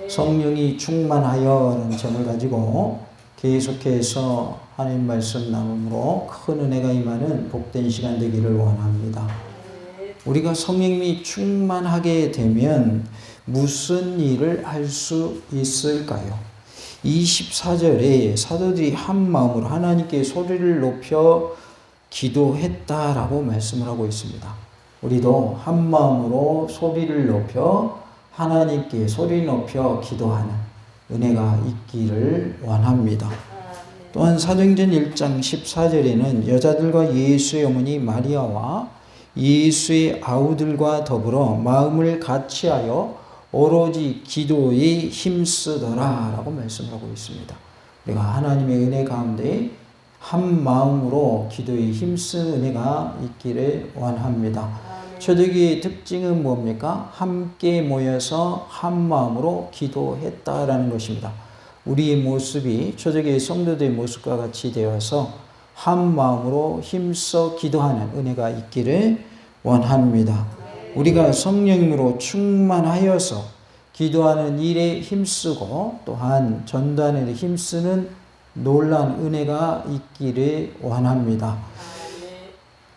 성령이 충만하여라는 점을 가지고 계속해서 하나님 말씀 나눔으로 큰 은혜가 임하는 복된 시간 되기를 원합니다. 우리가 성령이 충만하게 되면 무슨 일을 할 수 있을까요? 24절에 사도들이 한 마음으로 하나님께 소리를 높여 기도했다라고 말씀을 하고 있습니다. 우리도 한 마음으로 소리를 높여 하나님께 소리 높여 기도하는 은혜가 있기를 원합니다. 또한 사도행전 1장 14절에는 여자들과 예수의 어머니 마리아와 예수의 아우들과 더불어 마음을 같이하여 오로지 기도에 힘쓰더라 라고 말씀하고 있습니다. 우리가 하나님의 은혜 가운데 한 마음으로 기도에 힘쓰는 은혜가 있기를 원합니다. 초대교회의 특징은 뭡니까? 함께 모여서 한 마음으로 기도했다라는 것입니다. 우리의 모습이 초대교회 성도들의 모습과 같이 되어서 한 마음으로 힘써 기도하는 은혜가 있기를 원합니다. 우리가 성령으로 충만하여서 기도하는 일에 힘쓰고 또한 전도하는 일에 힘쓰는 놀라운 은혜가 있기를 원합니다.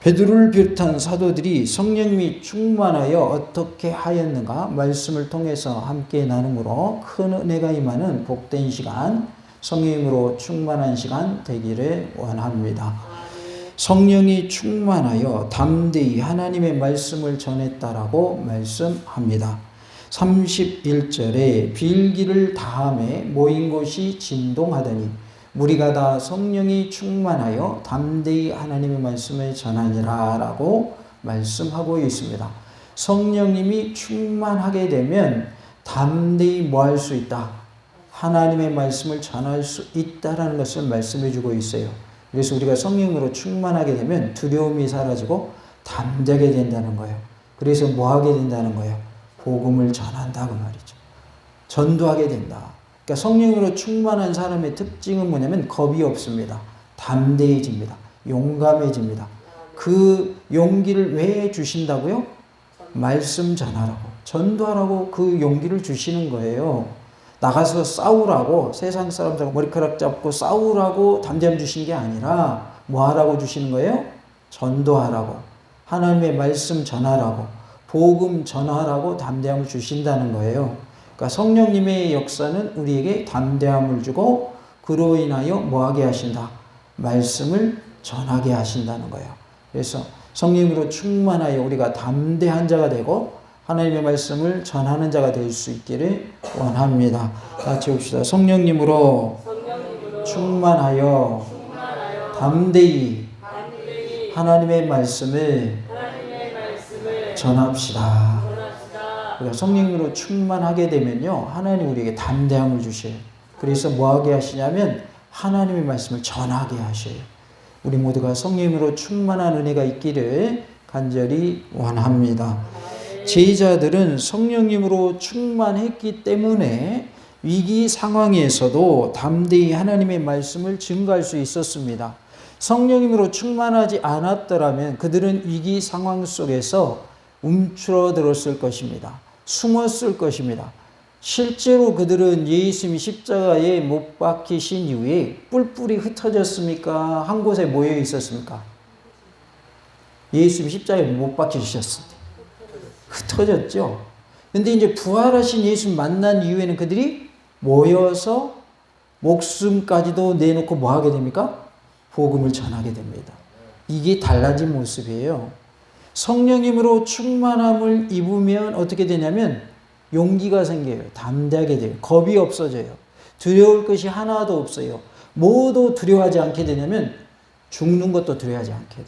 베드로를 비롯한 사도들이 성령이 충만하여 어떻게 하였는가 말씀을 통해서 함께 나눔으로 큰 은혜가 임하는 복된 시간, 성령으로 충만한 시간 되기를 원합니다. 성령이 충만하여 담대히 하나님의 말씀을 전했다라고 말씀합니다. 31절에 빌기를 다함에 모인 곳이 진동하더니 무리가 다 성령이 충만하여 담대히 하나님의 말씀을 전하니라 라고 말씀하고 있습니다. 성령님이 충만하게 되면 담대히 뭐 할 수 있다? 하나님의 말씀을 전할 수 있다라는 것을 말씀해 주고 있어요. 그래서 우리가 성령으로 충만하게 되면 두려움이 사라지고 담대하게 된다는 거예요. 그래서 뭐 하게 된다는 거예요? 복음을 전한다고 말이죠. 전도하게 된다. 그러니까 성령으로 충만한 사람의 특징은 뭐냐면 겁이 없습니다. 담대해집니다. 용감해집니다. 그 용기를 왜 주신다고요? 말씀 전하라고, 전도하라고 그 용기를 주시는 거예요. 나가서 싸우라고, 세상 사람들하고 머리카락 잡고 싸우라고 담대함 주신 게 아니라 뭐 하라고 주시는 거예요? 전도하라고, 하나님의 말씀 전하라고, 복음 전하라고 담대함을 주신다는 거예요. 그러니까 성령님의 역사는 우리에게 담대함을 주고 그로 인하여 뭐하게 하신다? 말씀을 전하게 하신다는 거예요. 그래서 성령으로 충만하여 우리가 담대한 자가 되고 하나님의 말씀을 전하는 자가 될 수 있기를 원합니다. 같이 봅시다. 성령님으로 충만하여 담대히 하나님의 말씀을 전합시다. 그러니까 성령으로 충만하게 되면요, 하나님 우리에게 담대함을 주셔요. 그래서 뭐하게 하시냐면 하나님의 말씀을 전하게 하셔요. 우리 모두가 성령으로 충만한 은혜가 있기를 간절히 원합니다. 제자들은 성령님으로 충만했기 때문에 위기 상황에서도 담대히 하나님의 말씀을 증거할 수 있었습니다. 성령님으로 충만하지 않았더라면 그들은 위기 상황 속에서 움츠러들었을 것입니다. 숨었을 것입니다. 실제로 그들은 예수님이 십자가에 못 박히신 이후에 뿔뿔이 흩어졌습니까? 한 곳에 모여 있었습니까? 예수님이 십자가에 못 박히셨을 때 흩어졌죠. 근데 이제 부활하신 예수님 만난 이후에는 그들이 모여서 목숨까지도 내놓고 뭐 하게 됩니까? 복음을 전하게 됩니다. 이게 달라진 모습이에요. 성령님으로 충만함을 입으면 어떻게 되냐면 용기가 생겨요. 담대하게 돼요. 겁이 없어져요. 두려울 것이 하나도 없어요. 뭐도 두려워하지 않게 되냐면 죽는 것도 두려워하지 않게 돼요.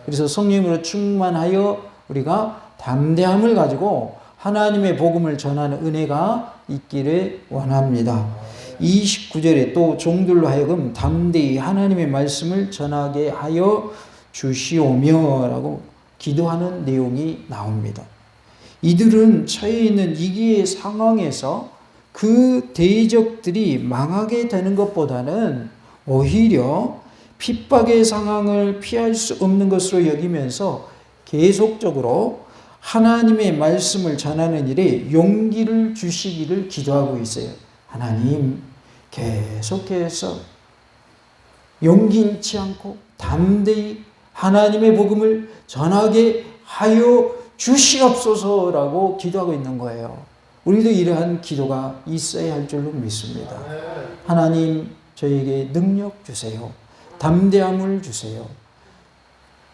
그래서 성령님으로 충만하여 우리가 담대함을 가지고 하나님의 복음을 전하는 은혜가 있기를 원합니다. 29절에 또 종들로 하여금 담대히 하나님의 말씀을 전하게 하여 주시오며 라고 기도하는 내용이 나옵니다. 이들은 처해 있는 위기의 상황에서 그 대적들이 망하게 되는 것보다는 오히려 핍박의 상황을 피할 수 없는 것으로 여기면서 계속적으로 하나님의 말씀을 전하는 일에 용기를 주시기를 기도하고 있어요. 하나님, 계속해서 용기 잃지 않고 담대히 하나님의 복음을 전하게 하여 주시옵소서라고 기도하고 있는 거예요. 우리도 이러한 기도가 있어야 할 줄로 믿습니다. 하나님, 저에게 능력 주세요. 담대함을 주세요.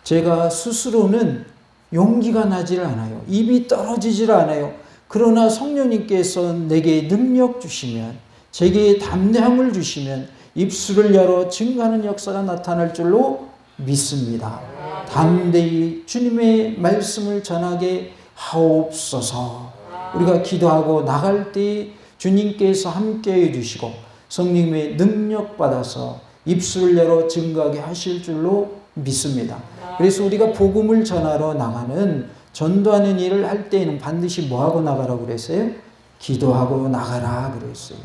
제가 스스로는 용기가 나질 않아요. 입이 떨어지질 않아요. 그러나 성령님께서 내게 능력 주시면, 제게 담대함을 주시면 입술을 열어 증거하는 역사가 나타날 줄로 믿습니다. 담대히 주님의 말씀을 전하게 하옵소서. 우리가 기도하고 나갈 때 주님께서 함께해 주시고 성령님의 능력 받아서 입술을 열어 증거하게 하실 줄로 믿습니다. 그래서 우리가 복음을 전하러 나가는, 전도하는 일을 할 때에는 반드시 뭐하고 나가라고 그랬어요? 기도하고 나가라 그랬어요.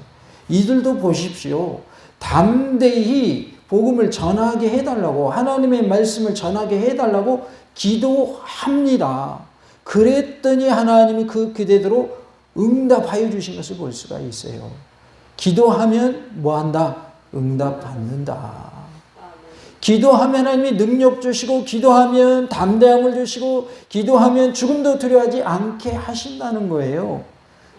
이들도 보십시오. 담대히 복음을 전하게 해달라고, 하나님의 말씀을 전하게 해달라고 기도합니다. 그랬더니 하나님이 그 기대대로 응답하여 주신 것을 볼 수가 있어요. 기도하면 뭐한다? 응답받는다. 기도하면 하나님이 능력 주시고, 기도하면 담대함을 주시고, 기도하면 죽음도 두려워하지 않게 하신다는 거예요.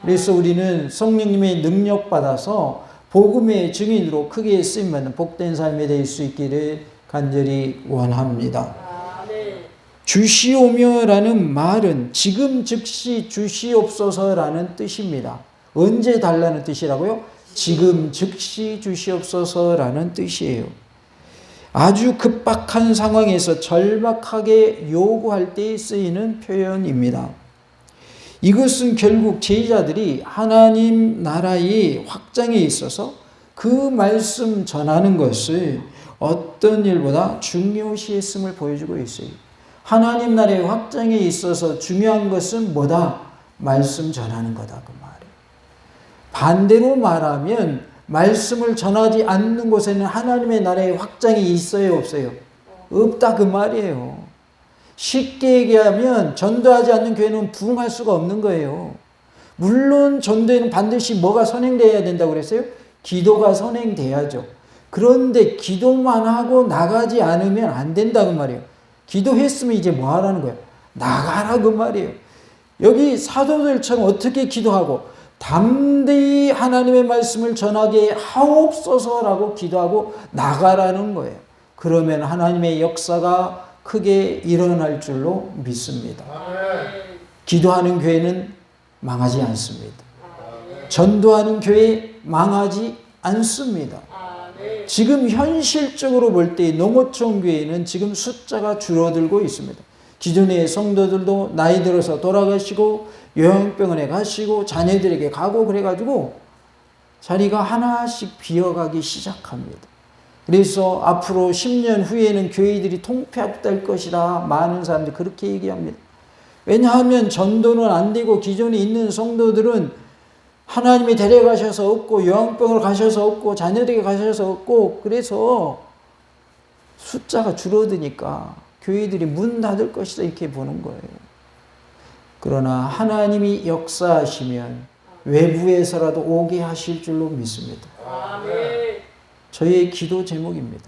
그래서 우리는 성령님의 능력 받아서 복음의 증인으로 크게 쓰임받는 복된 삶이 될 수 있기를 간절히 원합니다. 주시오며라는 말은 지금 즉시 주시옵소서라는 뜻입니다. 언제 달라는 뜻이라고요? 지금 즉시 주시옵소서라는 뜻이에요. 아주 급박한 상황에서 절박하게 요구할 때 쓰이는 표현입니다. 이것은 결국 제자들이 하나님 나라의 확장에 있어서 그 말씀 전하는 것을 어떤 일보다 중요시했음을 보여주고 있어요. 하나님 나라의 확장에 있어서 중요한 것은 뭐다? 말씀 전하는 거다 그 말이에요. 반대로 말하면 말씀을 전하지 않는 곳에는 하나님의 나라의 확장이 있어요, 없어요? 없다 그 말이에요. 쉽게 얘기하면 전도하지 않는 교회는 부흥할 수가 없는 거예요. 물론 전도에는 반드시 뭐가 선행되어야 된다고 그랬어요? 기도가 선행돼야죠. 그런데 기도만 하고 나가지 않으면 안 된다 그 말이에요. 기도했으면 이제 뭐 하라는 거예요? 나가라 그 말이에요. 여기 사도들처럼 어떻게 기도하고 담대히 하나님의 말씀을 전하게 하옵소서라고 기도하고 나가라는 거예요. 그러면 하나님의 역사가 크게 일어날 줄로 믿습니다. 기도하는 교회는 망하지 않습니다. 전도하는 교회 망하지 않습니다. 지금 현실적으로 볼 때 농어촌 교회는 지금 숫자가 줄어들고 있습니다. 기존의 성도들도 나이 들어서 돌아가시고 요양병원에 가시고 자녀들에게 가고 그래가지고 자리가 하나씩 비어가기 시작합니다. 그래서 앞으로 10년 후에는 교회들이 통폐합될 것이다. 많은 사람들이 그렇게 얘기합니다. 왜냐하면 전도는 안 되고 기존에 있는 성도들은 하나님이 데려가셔서 없고 요양병을 가셔서 없고 자녀들에게 가셔서 없고 그래서 숫자가 줄어드니까 교회들이 문 닫을 것이다 이렇게 보는 거예요. 그러나 하나님이 역사하시면 외부에서라도 오게 하실 줄로 믿습니다. 저의 기도 제목입니다.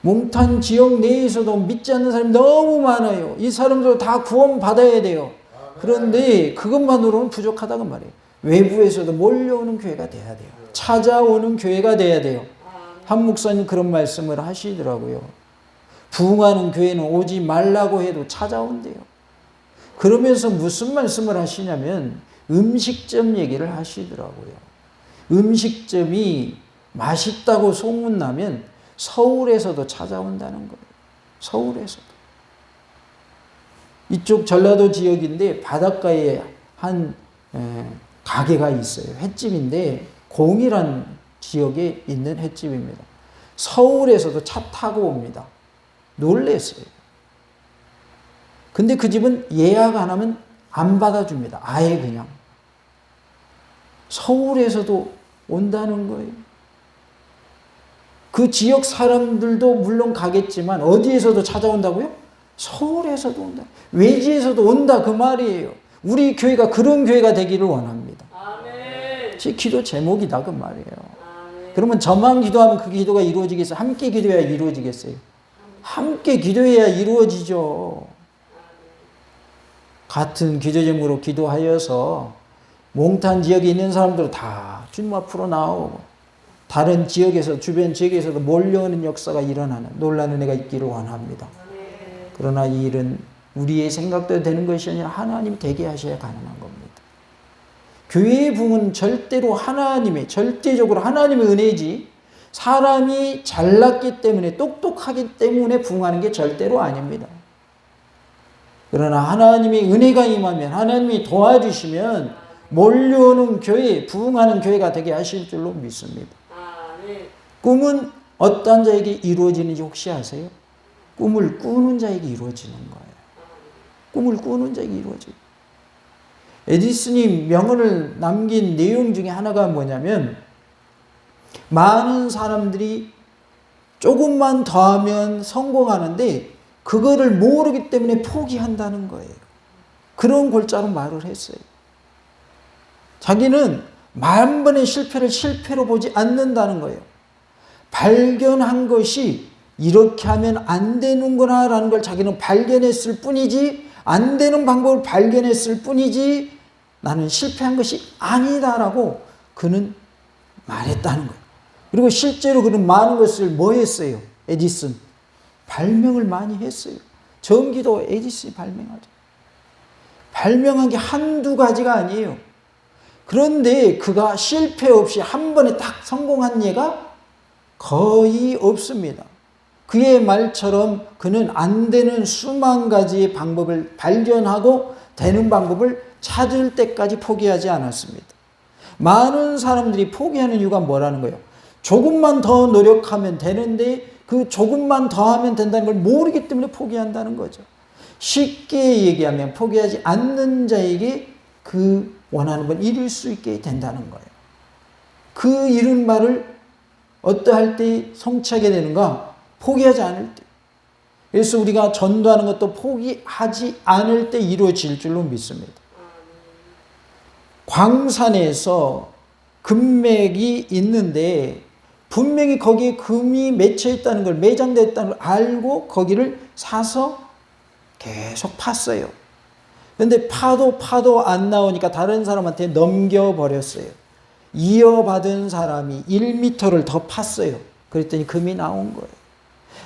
몽탄 지역 내에서도 믿지 않는 사람이 너무 많아요. 이 사람들 다 구원 받아야 돼요. 그런데 그것만으로는 부족하다고 말이에요. 외부에서도 몰려오는 교회가 돼야 돼요. 찾아오는 교회가 돼야 돼요. 한 목사님 그런 말씀을 하시더라고요. 부흥하는 교회는 오지 말라고 해도 찾아온대요. 그러면서 무슨 말씀을 하시냐면 음식점 얘기를 하시더라고요. 음식점이 맛있다고 소문나면 서울에서도 찾아온다는 거예요. 서울에서도. 이쪽 전라도 지역인데 바닷가에 한 가게가 있어요. 횟집인데 공이란 지역에 있는 횟집입니다. 서울에서도 차 타고 옵니다. 놀랬어요. 근데 그 집은 예약 안 하면 안 받아줍니다. 아예 그냥. 서울에서도 온다는 거예요. 그 지역 사람들도 물론 가겠지만 어디에서도 찾아온다고요? 서울에서도 온다. 외지에서도 온다 그 말이에요. 우리 교회가 그런 교회가 되기를 원합니다. 제 기도 제목이다 그 말이에요. 그러면 저만 기도하면 그 기도가 이루어지겠어요? 함께 기도해야 이루어지겠어요? 함께 기도해야 이루어지죠. 같은 기도 제목으로 기도하여서 몽탄 지역에 있는 사람들 다 주님 앞으로 나오고 다른 지역에서 주변 지역에서도 몰려오는 역사가 일어나는 놀라는 은혜가 있기를 원합니다. 그러나 이 일은 우리의 생각대로 되는 것이 아니라 하나님 되게 하셔야 가능한 겁니다. 교회의 부흥은 절대로 하나님의 절대적으로 하나님의 은혜지 사람이 잘났기 때문에 똑똑하기 때문에 부흥하는 게 절대로 아닙니다. 그러나 하나님의 은혜가 임하면 하나님이 도와주시면 몰려오는 교회, 부흥하는 교회가 되게 하실 줄로 믿습니다. 꿈은 어떤 자에게 이루어지는지 혹시 아세요? 꿈을 꾸는 자에게 이루어지는 거예요. 꿈을 꾸는 자에게 이루어져요. 에디슨이 명언을 남긴 내용 중에 하나가 뭐냐면 많은 사람들이 조금만 더 하면 성공하는데 그거를 모르기 때문에 포기한다는 거예요. 그런 골자로 말을 했어요. 자기는 10,000번의 실패를 실패로 보지 않는다는 거예요. 발견한 것이 이렇게 하면 안 되는구나 라는 걸 자기는 발견했을 뿐이지 안 되는 방법을 발견했을 뿐이지 나는 실패한 것이 아니다라고 그는 말했다는 거예요. 그리고 실제로 그는 많은 것을 뭐 했어요? 에디슨 발명을 많이 했어요. 전기도 에디슨이 발명하죠. 발명한 게 한두 가지가 아니에요. 그런데 그가 실패 없이 한 번에 딱 성공한 예가 거의 없습니다. 그의 말처럼 그는 안 되는 수만 가지의 방법을 발견하고 되는 방법을 찾을 때까지 포기하지 않았습니다. 많은 사람들이 포기하는 이유가 뭐라는 거예요? 조금만 더 노력하면 되는데 그 조금만 더 하면 된다는 걸 모르기 때문에 포기한다는 거죠. 쉽게 얘기하면 포기하지 않는 자에게 그 원하는 걸 이룰 수 있게 된다는 거예요. 그 이룬 말을 어떠할 때 성취하게 되는가? 포기하지 않을 때. 그래서 우리가 전도하는 것도 포기하지 않을 때 이루어질 줄로 믿습니다. 광산에서 금맥이 있는데 분명히 거기에 금이 맺혀 있다는 걸 매장되어 있다는 걸 알고 거기를 사서 계속 팠어요. 그런데 파도 안 나오니까 다른 사람한테 넘겨버렸어요. 이어받은 사람이 1m를 더 팠어요. 그랬더니 금이 나온 거예요.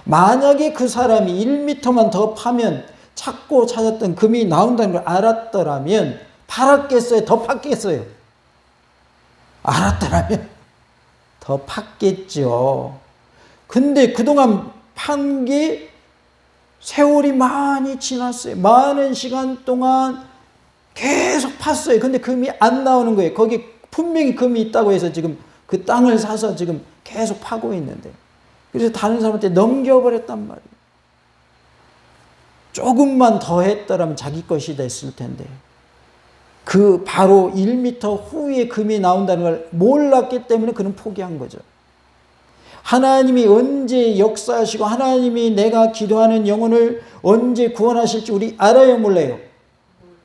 만약에 그 사람이 1m만 더 파면 찾고 찾았던 금이 나온다는 걸 알았더라면 팔았겠어요? 더 팠겠어요? 알았더라면 더 팠겠죠. 근데 그동안 판 게 세월이 많이 지났어요. 많은 시간 동안 계속 팠어요. 근데 금이 안 나오는 거예요. 거기 분명히 금이 있다고 해서 지금 그 땅을 사서 지금 계속 파고 있는데. 그래서 다른 사람한테 넘겨버렸단 말이에요. 조금만 더 했더라면 자기 것이 됐을 텐데. 그 바로 1m 후에 금이 나온다는 걸 몰랐기 때문에 그는 포기한 거죠. 하나님이 언제 역사하시고 하나님이 내가 기도하는 영혼을 언제 구원하실지 우리 알아요, 몰라요?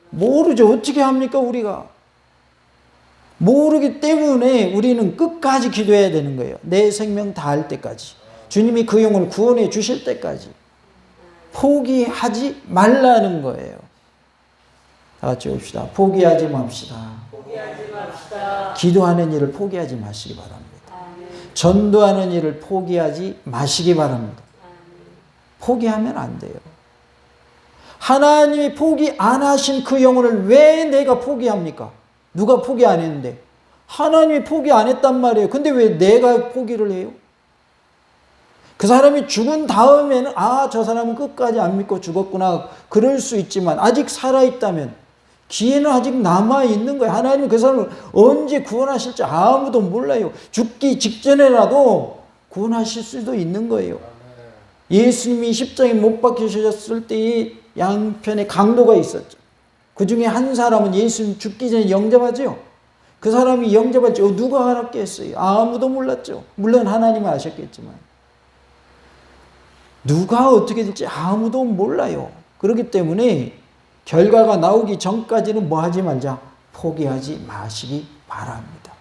모르죠. 어떻게 합니까, 우리가? 모르기 때문에 우리는 끝까지 기도해야 되는 거예요. 내 생명 다할 때까지. 주님이 그 영혼을 구원해 주실 때까지. 포기하지 말라는 거예요. 다 같이 봅시다. 포기하지 맙시다. 포기하지 맙시다. 기도하는 일을 포기하지 마시기 바랍니다. 전도하는 일을 포기하지 마시기 바랍니다. 포기하면 안 돼요. 하나님이 포기 안 하신 그 영혼을 왜 내가 포기합니까? 누가 포기 안 했는데? 하나님이 포기 안 했단 말이에요. 근데 왜 내가 포기를 해요? 그 사람이 죽은 다음에는 저 사람은 끝까지 안 믿고 죽었구나. 그럴 수 있지만 아직 살아있다면 기회는 아직 남아있는 거예요. 하나님은 그 사람을 언제 구원하실지 아무도 몰라요. 죽기 직전에라도 구원하실 수도 있는 거예요. 예수님이 십자가에 못 박히셨을 때의 양편에 강도가 있었죠. 그 중에 한 사람은 예수님 죽기 전에 영접하죠. 그 사람이 영접할지 누가 알았겠어요? 아무도 몰랐죠. 물론 하나님은 아셨겠지만. 누가 어떻게 될지 아무도 몰라요. 그렇기 때문에 결과가 나오기 전까지는 뭐 하지 말자? 포기하지 마시기 바랍니다.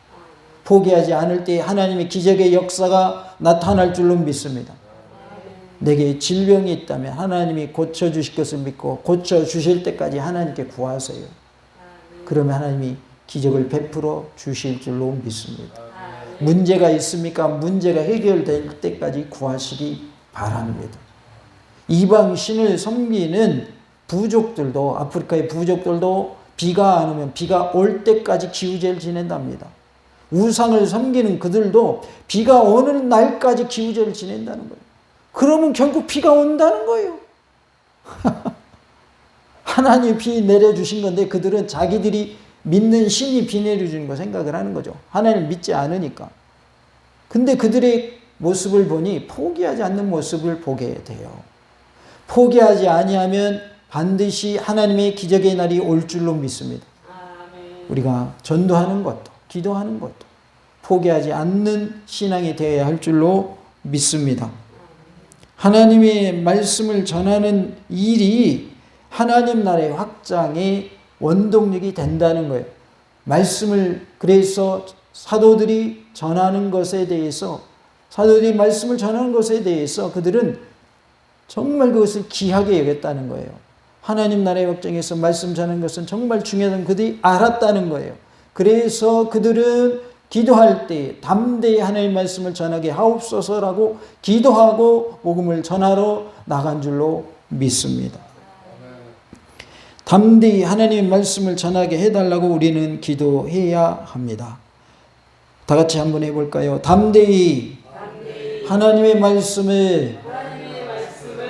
포기하지 않을 때 하나님의 기적의 역사가 나타날 줄로 믿습니다. 내게 질병이 있다면 하나님이 고쳐주실 것을 믿고 고쳐주실 때까지 하나님께 구하세요. 그러면 하나님이 기적을 베풀어 주실 줄로 믿습니다. 문제가 있습니까? 문제가 해결될 때까지 구하시기 바랍니다. 이방 신을 섬기는 부족들도, 아프리카의 부족들도 비가 안 오면 비가 올 때까지 기우제를 지낸답니다. 우상을 섬기는 그들도 비가 오는 날까지 기우제를 지낸다는 거예요. 그러면 결국 비가 온다는 거예요. 하나님이 비 내려주신 건데 그들은 자기들이 믿는 신이 비 내려주는 거 생각을 하는 거죠. 하나님을 믿지 않으니까. 근데 그들의 모습을 보니 포기하지 않는 모습을 보게 돼요. 포기하지 아니하면 반드시 하나님의 기적의 날이 올 줄로 믿습니다. 우리가 전도하는 것도 기도하는 것도 포기하지 않는 신앙이 되어야 할 줄로 믿습니다. 하나님의 말씀을 전하는 일이 하나님 나라의 확장의 원동력이 된다는 거예요. 말씀을 그래서 사도들이 전하는 것에 대해서 사도들이 말씀을 전하는 것에 대해서 그들은 정말 그것을 귀하게 여겼다는 거예요. 하나님 나라의 확장에서 말씀 전하는 것은 정말 중요하다는 그들이 알았다는 거예요. 그래서 그들은 기도할 때 담대히 하나님의 말씀을 전하게 하옵소서라고 기도하고 복음을 전하러 나간 줄로 믿습니다. 담대히 하나님의 말씀을 전하게 해달라고 우리는 기도해야 합니다. 다 같이 한번 해볼까요? 담대히 하나님의 말씀을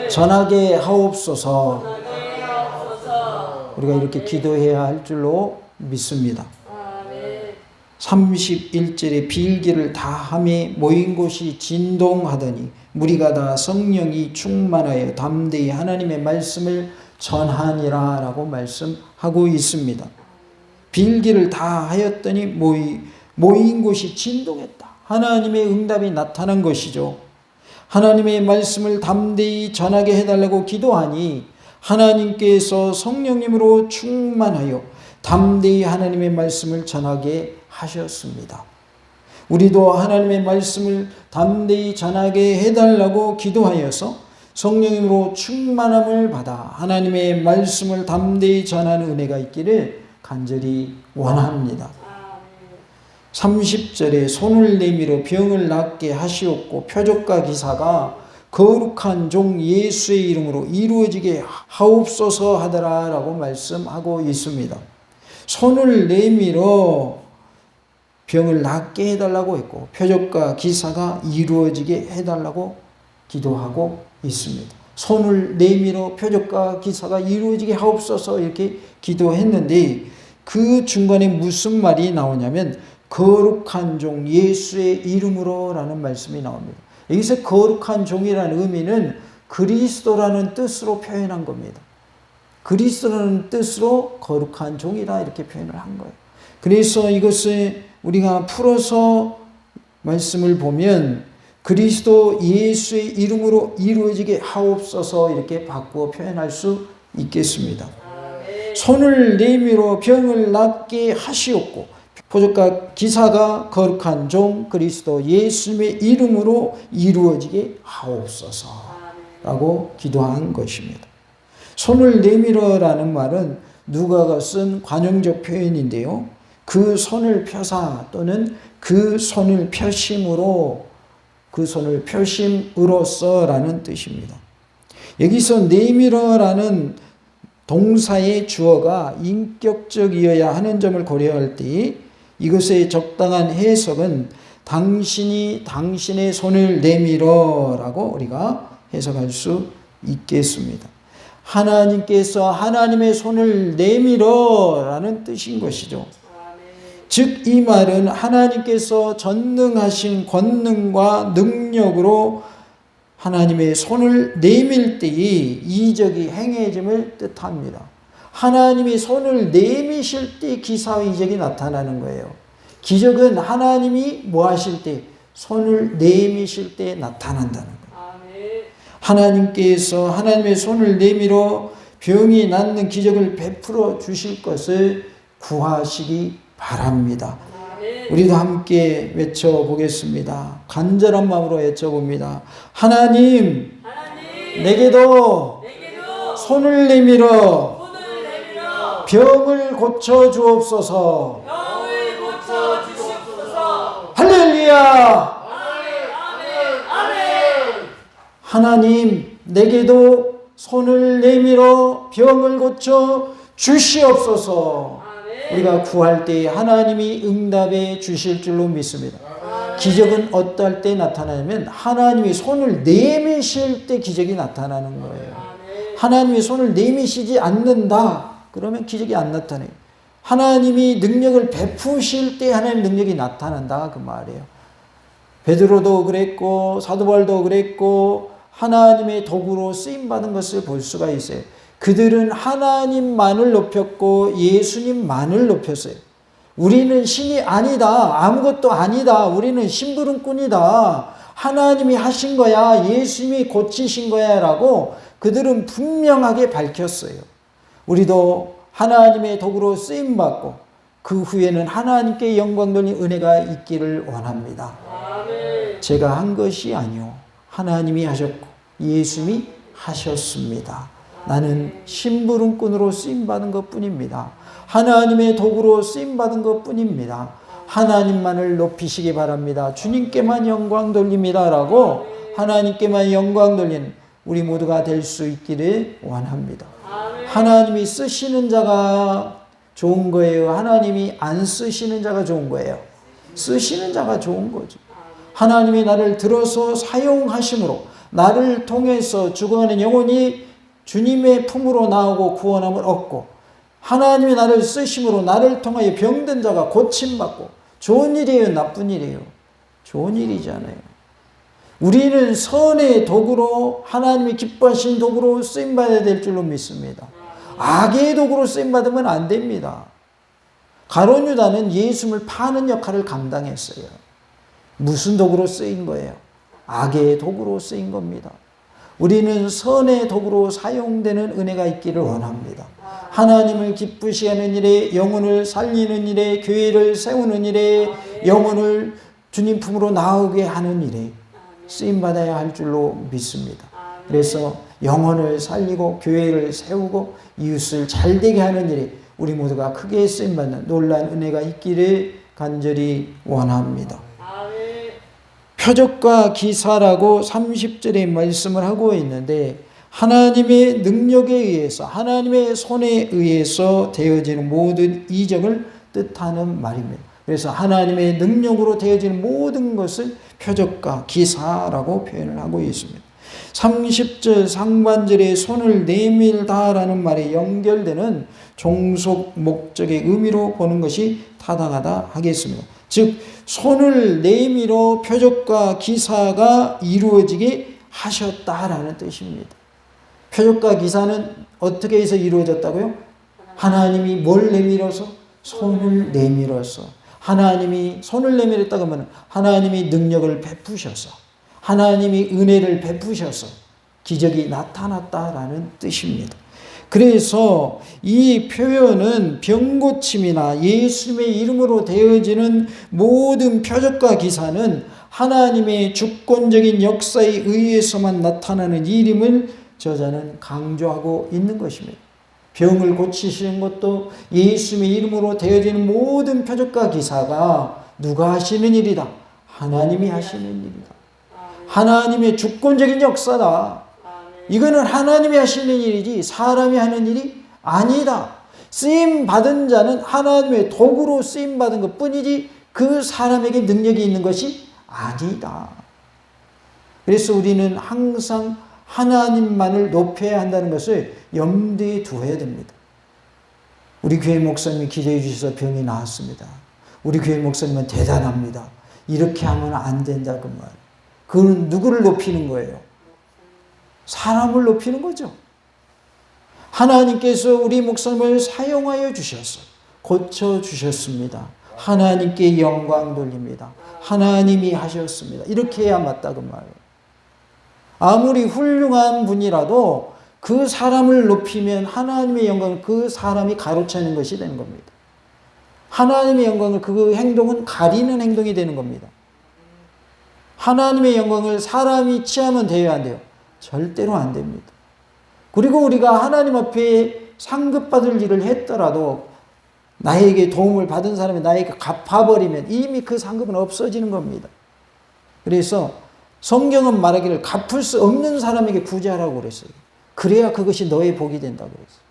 전하게 하옵소서. 우리가 이렇게 기도해야 할 줄로 믿습니다. 31절에 빌기를 다 하매 모인 곳이 진동하더니 무리가 다 성령이 충만하여 담대히 하나님의 말씀을 전하니라 라고 말씀하고 있습니다. 빌기를 다 하였더니 모인 곳이 진동했다. 하나님의 응답이 나타난 것이죠. 하나님의 말씀을 담대히 전하게 해달라고 기도하니 하나님께서 성령님으로 충만하여 담대히 하나님의 말씀을 전하게 하셨습니다. 우리도 하나님의 말씀을 담대히 전하게 해달라고 기도하여서 성령님으로 충만함을 받아 하나님의 말씀을 담대히 전하는 은혜가 있기를 간절히 원합니다. 30절에 손을 내밀어 병을 낫게 하시옵고 표적과 기사가 거룩한 종 예수의 이름으로 이루어지게 하옵소서 하더라 라고 말씀하고 있습니다. 손을 내밀어 병을 낫게 해달라고 했고 표적과 기사가 이루어지게 해달라고 기도하고 있습니다. 손을 내밀어 표적과 기사가 이루어지게 하옵소서 이렇게 기도했는데 그 중간에 무슨 말이 나오냐면 거룩한 종 예수의 이름으로 라는 말씀이 나옵니다. 여기서 거룩한 종이라는 의미는 그리스도라는 뜻으로 표현한 겁니다. 그리스도라는 뜻으로 거룩한 종이다 이렇게 표현을 한 거예요. 그래서 이것을 우리가 풀어서 말씀을 보면 그리스도 예수의 이름으로 이루어지게 하옵소서 이렇게 바꾸어 표현할 수 있겠습니다. 손을 내밀어 병을 낫게 하시옵고 표적과 기사가 거룩한 종 그리스도 예수님의 이름으로 이루어지게 하옵소서 라고 기도한 것입니다. 손을 내밀어라는 말은 누가가 쓴 관용적 표현인데요. 그 손을 펴사 또는 그 손을 펴심으로 그 손을 펴심으로써라는 뜻입니다. 여기서 내밀어라는 동사의 주어가 인격적이어야 하는 점을 고려할 때 이것의 적당한 해석은 당신이 당신의 손을 내밀어라고 우리가 해석할 수 있겠습니다. 하나님께서 하나님의 손을 내밀어라는 뜻인 것이죠. 즉 이 말은 하나님께서 전능하신 권능과 능력으로 하나님의 손을 내밀 때의 이적이 행해짐을 뜻합니다. 하나님이 손을 내미실 때 기사와 이적이 나타나는 거예요. 기적은 하나님이 뭐 하실 때 손을 내미실 때 나타난다는 거예요. 하나님께서 하나님의 손을 내밀어 병이 낫는 기적을 베풀어 주실 것을 구하시기 바랍니다. 우리도 함께 외쳐보겠습니다. 간절한 마음으로 외쳐봅니다. 하나님, 내게도 손을 내밀어 병을 고쳐 주옵소서. 할렐루야! 하나님, 내게도 손을 내밀어 병을 고쳐 주시옵소서. 우리가 구할 때 하나님이 응답해 주실 줄로 믿습니다. 기적은 어떨 때 나타나냐면 하나님이 손을 내미실 때 기적이 나타나는 거예요. 하나님이 손을 내미시지 않는다 그러면 기적이 안 나타나요. 하나님이 능력을 베푸실 때 하나님 능력이 나타난다 그 말이에요. 베드로도 그랬고 사도 바울도 그랬고 하나님의 도구로 쓰임받은 것을 볼 수가 있어요. 그들은 하나님만을 높였고 예수님만을 높였어요. 우리는 신이 아니다. 아무것도 아니다. 우리는 심부름꾼이다. 하나님이 하신 거야. 예수님이 고치신 거야 라고 그들은 분명하게 밝혔어요. 우리도 하나님의 도구로 쓰임받고 그 후에는 하나님께 영광 돌린 은혜가 있기를 원합니다. 제가 한 것이 아니요 하나님이 하셨고 예수님이 하셨습니다. 나는 심부름꾼으로 쓰임받은 것뿐입니다. 하나님의 도구로 쓰임받은 것뿐입니다. 하나님만을 높이시기 바랍니다. 주님께만 영광 돌립니다 라고 하나님께만 영광 돌리는 우리 모두가 될 수 있기를 원합니다. 하나님이 쓰시는 자가 좋은 거예요? 하나님이 안 쓰시는 자가 좋은 거예요? 쓰시는 자가 좋은 거죠. 하나님이 나를 들어서 사용하심으로 나를 통해서 죽어가는 영혼이 주님의 품으로 나오고 구원함을 얻고 하나님이 나를 쓰심으로 나를 통하여 병든 자가 고침받고 좋은 일이에요? 나쁜 일이에요? 좋은 일이잖아요. 우리는 선의 도구로 하나님이 기뻐하신 도구로 쓰임받아야 될 줄로 믿습니다. 악의 도구로 쓰임받으면 안 됩니다. 가룟 유다는 예수님을 파는 역할을 감당했어요. 무슨 도구로 쓰인 거예요? 악의 도구로 쓰인 겁니다. 우리는 선의 도구로 사용되는 은혜가 있기를 원합니다. 하나님을 기쁘시게 하는 일에, 영혼을 살리는 일에, 교회를 세우는 일에, 영혼을 주님 품으로 나오게 하는 일에 쓰임받아야 할 줄로 믿습니다. 그래서 영혼을 살리고 교회를 세우고 이웃을 잘되게 하는 일에 우리 모두가 크게 쓰임받는 놀라운 은혜가 있기를 간절히 원합니다. 표적과 기사라고 30절에 말씀을 하고 있는데 하나님의 능력에 의해서 하나님의 손에 의해서 되어지는 모든 이적을 뜻하는 말입니다. 그래서 하나님의 능력으로 되어지는 모든 것을 표적과 기사라고 표현을 하고 있습니다. 30절 상반절에 손을 내밀다라는 말에 연결되는 종속 목적의 의미로 보는 것이 타당하다 하겠습니다. 즉 손을 내밀어 표적과 기사가 이루어지게 하셨다라는 뜻입니다. 표적과 기사는 어떻게 해서 이루어졌다고요? 하나님이 뭘 내밀어서? 손을 내밀어서. 하나님이 손을 내밀었다고 하면 하나님이 능력을 베푸셔서 하나님이 은혜를 베푸셔서 기적이 나타났다라는 뜻입니다. 그래서 이 표현은 병고침이나 예수님의 이름으로 되어지는 모든 표적과 기사는 하나님의 주권적인 역사에 의해서만 나타나는 일임을 저자는 강조하고 있는 것입니다. 병을 고치시는 것도 예수님의 이름으로 되어지는 모든 표적과 기사가 누가 하시는 일이다? 하나님이 하시는 일이다. 하나님의 주권적인 역사다. 이거는 하나님이 하시는 일이지 사람이 하는 일이 아니다. 쓰임받은 자는 하나님의 도구로 쓰임받은 것 뿐이지 그 사람에게 능력이 있는 것이 아니다. 그래서 우리는 항상 하나님만을 높여야 한다는 것을 염두에 두어야 됩니다. 우리 교회 목사님이 기도해 주셔서 병이 나았습니다. 우리 교회 목사님은 대단합니다. 이렇게 하면 안 된다 그 말. 그건 누구를 높이는 거예요? 사람을 높이는 거죠. 하나님께서 우리 목사님을 사용하여 주셔서 고쳐주셨습니다. 하나님께 영광 돌립니다. 하나님이 하셨습니다. 이렇게 해야 맞다 그 말이에요. 아무리 훌륭한 분이라도 그 사람을 높이면 하나님의 영광을 그 사람이 가로채는 것이 되는 겁니다. 하나님의 영광을 그 행동은 가리는 행동이 되는 겁니다. 하나님의 영광을 사람이 취하면 돼요, 안 돼요? 절대로 안 됩니다. 그리고 우리가 하나님 앞에 상급받을 일을 했더라도 나에게 도움을 받은 사람이 나에게 갚아버리면 이미 그 상급은 없어지는 겁니다. 그래서 성경은 말하기를 갚을 수 없는 사람에게 구제하라고 그랬어요. 그래야 그것이 너의 복이 된다고 그랬어요.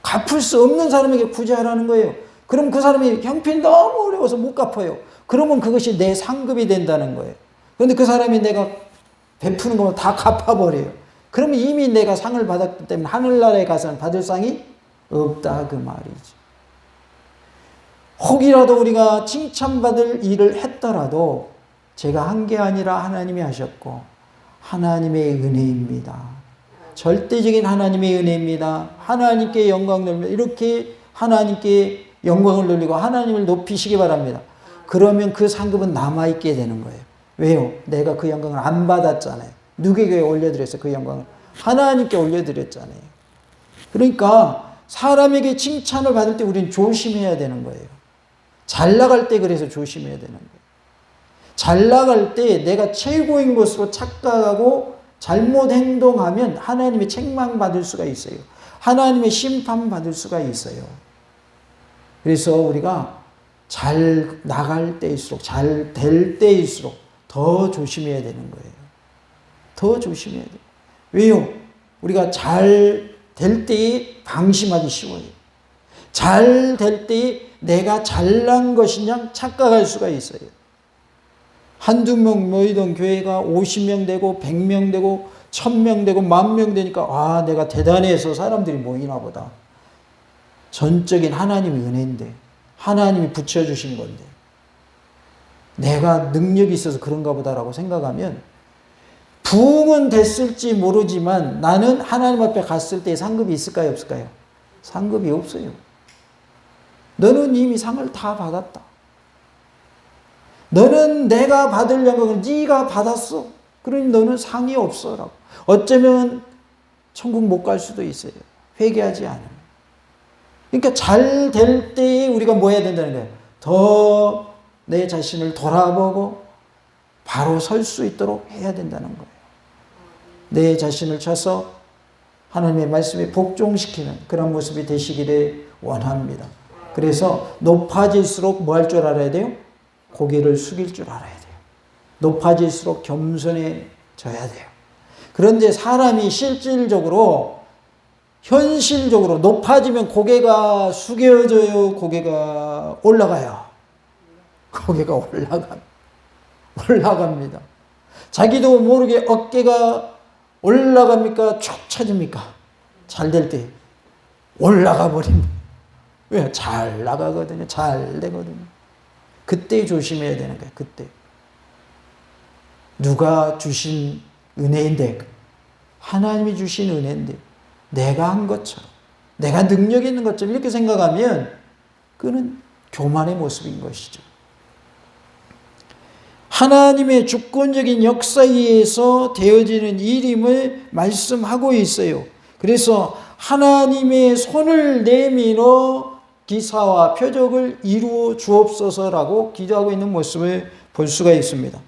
갚을 수 없는 사람에게 구제하라는 거예요. 그럼 그 사람이 형편이 너무 어려워서 못 갚아요. 그러면 그것이 내 상급이 된다는 거예요. 그런데 그 사람이 내가 베푸는 것만 다 갚아버려요. 그러면 이미 내가 상을 받았기 때문에 하늘나라에 가서는 받을 상이 없다 그 말이죠. 혹이라도 우리가 칭찬받을 일을 했더라도 제가 한 게 아니라 하나님이 하셨고 하나님의 은혜입니다. 절대적인 하나님의 은혜입니다. 하나님께 영광 돌리며 이렇게 하나님께 영광을 돌리고 하나님을 높이시기 바랍니다. 그러면 그 상급은 남아있게 되는 거예요. 왜요? 내가 그 영광을 안 받았잖아요. 누구에게 올려드렸어요? 그 영광을 하나님께 올려드렸잖아요. 그러니까 사람에게 칭찬을 받을 때 우리는 조심해야 되는 거예요. 잘 나갈 때 그래서 조심해야 되는 거예요. 잘 나갈 때 내가 최고인 것으로 착각하고 잘못 행동하면 하나님의 책망받을 수가 있어요. 하나님의 심판받을 수가 있어요. 그래서 우리가 잘 나갈 때일수록 잘 될 때일수록 더 조심해야 되는 거예요. 더 조심해야 돼요. 왜요? 우리가 잘 될 때에 방심하기 쉬워요. 잘 될 때에 내가 잘난 것이냐 착각할 수가 있어요. 한두 명 모이던 교회가 50명 되고 100명 되고 1000명 되고 10,000명 되니까 아 내가 대단해서 사람들이 모이나 보다. 전적인 하나님의 은혜인데 하나님이 붙여주신 건데 내가 능력이 있어서 그런가 보다라고 생각하면 부흥은 됐을지 모르지만 나는 하나님 앞에 갔을 때 상급이 있을까요 없을까요? 상급이 없어요. 너는 이미 상을 다 받았다. 너는 내가 받을 영광을 네가 받았어. 그러니 너는 상이 없어라고. 어쩌면 천국 못 갈 수도 있어요. 회개하지 않으면. 그러니까 잘 될 때에 우리가 뭐 해야 된다는 거예요? 더 내 자신을 돌아보고 바로 설 수 있도록 해야 된다는 거예요. 내 자신을 쳐서 하나님의 말씀에 복종시키는 그런 모습이 되시기를 원합니다. 그래서 높아질수록 뭐 할 줄 알아야 돼요? 고개를 숙일 줄 알아야 돼요. 높아질수록 겸손해져야 돼요. 그런데 사람이 실질적으로 현실적으로 높아지면 고개가 숙여져요? 고개가 올라가요? 고개가 올라갑니다. 자기도 모르게 어깨가 올라갑니까? 축 처집니까? 잘 될 때 올라가 버립니다. 왜? 잘 나가거든요. 잘 되거든요. 그때 조심해야 되는 거예요. 그때. 누가 주신 은혜인데 하나님이 주신 은혜인데 내가 한 것처럼 내가 능력 있는 것처럼 이렇게 생각하면 그는 교만의 모습인 것이죠. 하나님의 주권적인 역사에 의해서 되어지는 일임을 말씀하고 있어요. 그래서 하나님의 손을 내밀어 기사와 표적을 이루어 주옵소서라고 기도하고 있는 모습을 볼 수가 있습니다.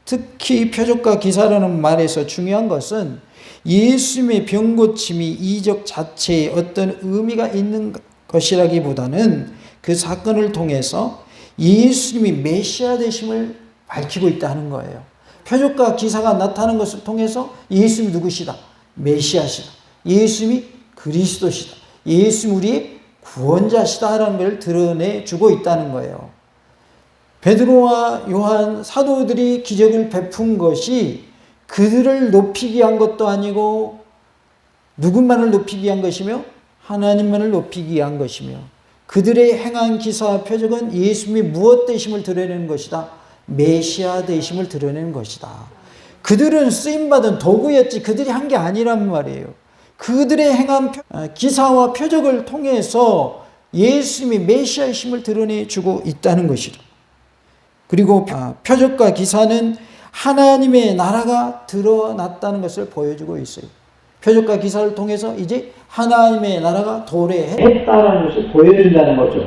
특히 표적과 기사라는 말에서 중요한 것은 예수님의 병고침이 이적 자체에 어떤 의미가 있는 것이라기보다는 그 사건을 통해서 예수님이 메시아 되심을 밝히고 있다는 거예요. 표적과 기사가 나타나는 것을 통해서 예수님이 누구시다? 메시아시다. 예수님이 그리스도시다. 예수님 우리의 구원자시다라는 걸 드러내주고 있다는 거예요. 베드로와 요한 사도들이 기적을 베푼 것이 그들을 높이기 위한 것도 아니고 누군만을 높이기 위한 것이며 하나님만을 높이기 위한 것이며 그들의 행한 기사와 표적은 예수님이 무엇 되심을 드러내는 것이다. 메시아 되심을 드러내는 것이다. 그들은 쓰임받은 도구였지 그들이 한 게 아니란 말이에요. 그들의 행한 기사와 표적을 통해서 예수님이 메시아이심을 드러내주고 있다는 것이죠. 그리고 표적과 기사는 하나님의 나라가 드러났다는 것을 보여주고 있어요. 표적과 기사를 통해서 이제 하나님의 나라가 도래했다는 것을 보여준다는 거죠.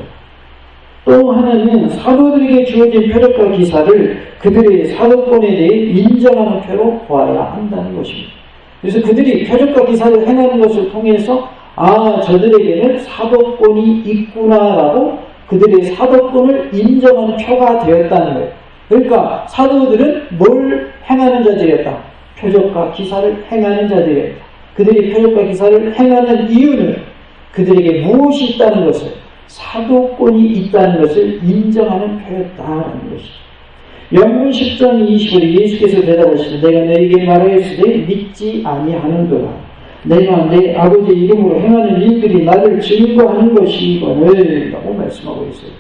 또 하나는 사도들에게 주어진 표적과 기사를 그들의 사도권에 대해 인정하는 표로 보아야 한다는 것입니다. 그래서 그들이 표적과 기사를 행하는 것을 통해서 저들에게는 사도권이 있구나라고 그들의 사도권을 인정하는 표가 되었다는 거예요. 그러니까 사도들은 뭘 행하는 자들이었다? 표적과 기사를 행하는 자들이었다. 그들이 표적과 기사를 행하는 이유는 그들에게 무엇이 있다는 것을, 사도권이 있다는 것을 인정하는 표였다는 것이죠. 요한복음 10장 20절에 예수께서 대답하시되 내가 너에게 말하였으되 믿지 아니하는도다. 내가 내 아버지의 이름으로 행하는 일들이 나를 증거하는 것이거늘 라고 말씀하고 있어요.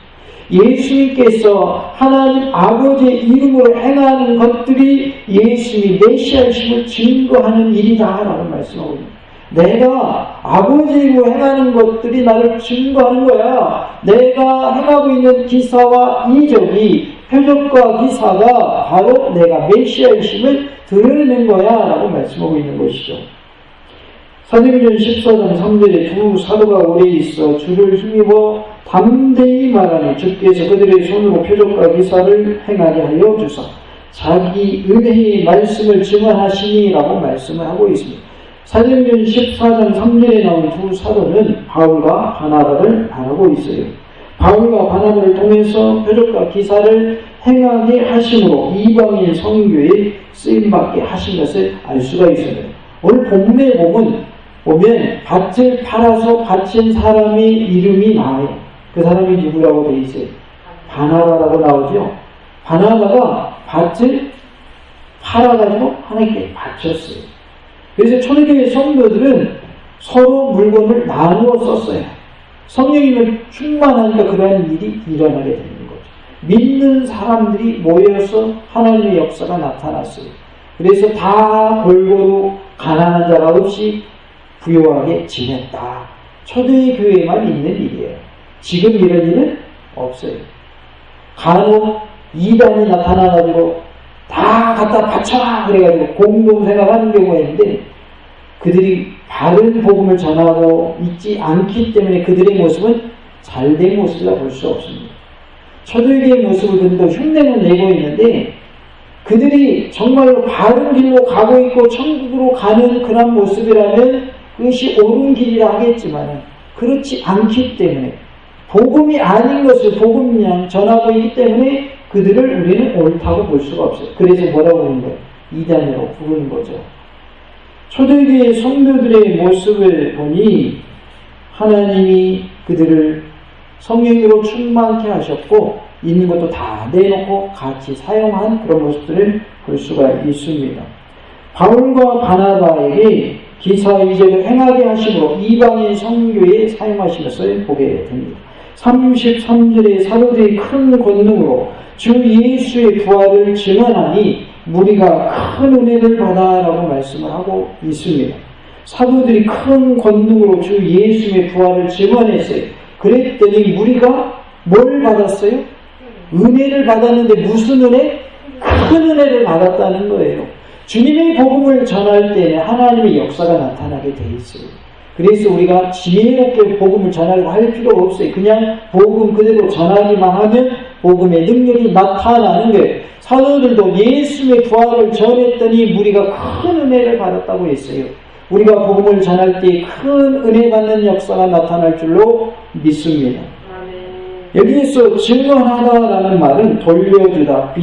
예수님께서 하나님 아버지의 이름으로 행하는 것들이 예수님이 메시아이심을 증거하는 일이다 라고 말씀하고 있습니다. 내가 아버지의 이름으로 행하는 것들이 나를 증거하는 거야. 내가 행하고 있는 기사와 이적이, 표적과 기사가 바로 내가 메시아이심을 드러내는 거야 라고 말씀하고 있는 것이죠. 사도행전 14장 3절에 두 사도가 오래 있어 주를 힘입어 담대히 말하니 주께서 그들의 손으로 표적과 기사를 행하게 하여 주사 자기 은혜의 말씀을 증언하시니라고 말씀을 하고 있습니다. 사도행전 14장 3절에 나온 두 사도는 바울과 바나바를 말하고 있어요. 바울과 바나바를 통해서 표적과 기사를 행하게 하심으로 이방인 선교에 쓰임받게 하신 것을 알 수가 있습니다. 오늘 본문에 보면 밭을 팔아서 바친 사람의 이름이 나와요. 그 사람이 누구라고 되어 있어요? 바나바라고 나오죠. 바나바가 밭을 팔아가지고 하나님께 바쳤어요. 그래서 초대교회 성도들은 서로 물건을 나누어 썼어요. 성령님을 충만하니까 그러한 일이 일어나게 되는 거죠. 믿는 사람들이 모여서 하나님의 역사가 나타났어요. 그래서 다 골고루 가난한 자가 없이 부유하게 지냈다. 초대교회만 있는 일이에요. 지금 이런 일은 없어요. 간혹 이단이 나타나가지고 다 갖다 바쳐라 그래가지고 공동생활하는 경우가 있는데 그들이 바른 복음을 전하고 있지 않기 때문에 그들의 모습은 잘된 모습이라 볼 수 없습니다. 초대교회의 모습을 그들도 흉내는 내고 있는데 그들이 정말로 바른 길로 가고 있고 천국으로 가는 그런 모습이라면 그것이 옳은 길이라 하겠지만 그렇지 않기 때문에 복음이 아닌 것을 복음량 전하고 있기 때문에 그들을 우리는 옳다고 볼 수가 없어요. 그래서 뭐라고 하는 거예요? 이단으로 부르는 거죠. 초대교회 성도들의 모습을 보니 하나님이 그들을 성령으로 충만케 하셨고 있는 것도 다 내놓고 같이 사용한 그런 모습들을 볼 수가 있습니다. 바울과 바나바에게 기사 이적을 행하게 하심으로 이방인 선교에 사용하신 것을 보게 됩니다. 33절의 사도들이 큰 권능으로 주 예수의 부활을 증언하니 무리가 큰 은혜를 받아라고 말씀을 하고 있습니다. 사도들이 큰 권능으로 주 예수의 부활을 증언했어요. 그랬더니 무리가 뭘 받았어요? 은혜를 받았는데 무슨 은혜? 큰 은혜를 받았다는 거예요. 주님의 복음을 전할 때는 하나님의 역사가 나타나게 돼 있어요. 그래서 우리가 지혜롭게 복음을 전하려고 할 필요가 없어요. 그냥 복음 그대로 전하기만 하면 복음의 능력이 나타나는 거예요. 사도들도 예수의 부활을 전했더니 무리가 큰 은혜를 받았다고 했어요. 우리가 복음을 전할 때 큰 은혜 받는 역사가 나타날 줄로 믿습니다. 여기에서 증언하다라는 말은 돌려주다,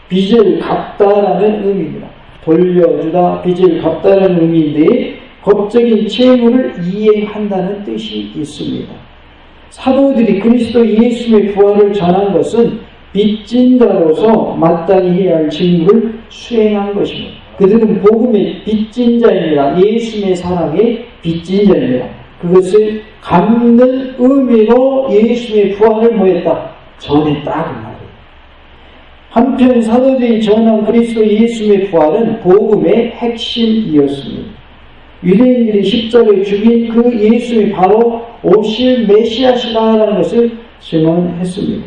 빚을 갚다라는 의미입니다. 돌려주다, 빚을 갚다라는 의미인데 법적인 채무를 이행한다는 뜻이 있습니다. 사도들이 그리스도 예수의 부활을 전한 것은 빚진 자로서 마땅히 해야 할 직무를 수행한 것입니다. 그들은 복음의 빚진 자입니다. 예수의 사랑의 빚진 자입니다. 그것을 갚는 의미로 예수의 부활을 뭐했다? 전했다 그 말이에요. 한편 사도들이 전한 그리스도 예수의 부활은 복음의 핵심이었습니다. 유대인들이 십자가에 죽인 그 예수의 바로 오실 메시아시다라는 것을 증언했습니다.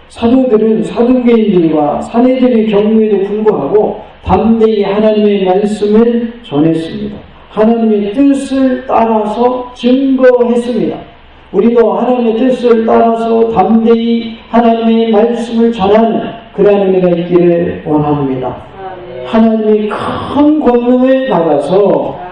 사도들은 사두개인들과 사내들의 경우에도 불구하고 담대히 하나님의 말씀을 전했습니다. 하나님의 뜻을 따라서 증거했습니다. 우리도 하나님의 뜻을 따라서 담대히 하나님의 말씀을 전하는 그러한 은혜가 있기를 원합니다. 하나님의 큰 권능을 받아서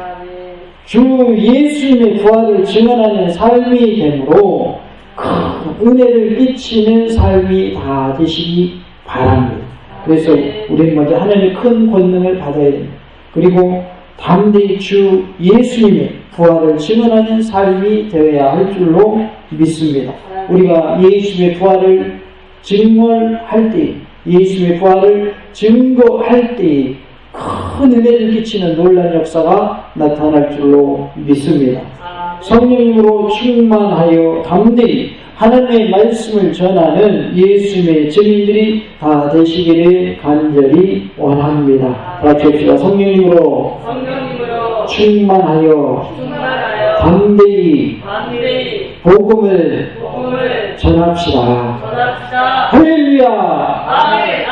주 예수님의 부활을 증언하는 삶이 되므로 큰 은혜를 끼치는 삶이 다 되시기 바랍니다. 그래서 우리는 먼저 하나님의 큰 권능을 받아야 됩니다. 그리고 담대히 주 예수님의 부활을 증언하는 삶이 되어야 할 줄로 믿습니다. 우리가 예수님의 부활을 증언할 때, 예수님의 부활을 증거할 때 큰 은혜를 끼치는 놀라운 역사가 나타날 줄로 믿습니다. 성령님으로 충만하여 담대히 하나님의 말씀을 전하는 예수님의 증인들이 다 되시기를 간절히 원합니다. 다 같이 합시다. 성령님으로 충만하여 담대히 복음을 전합시다. 할렐루야. 아멘.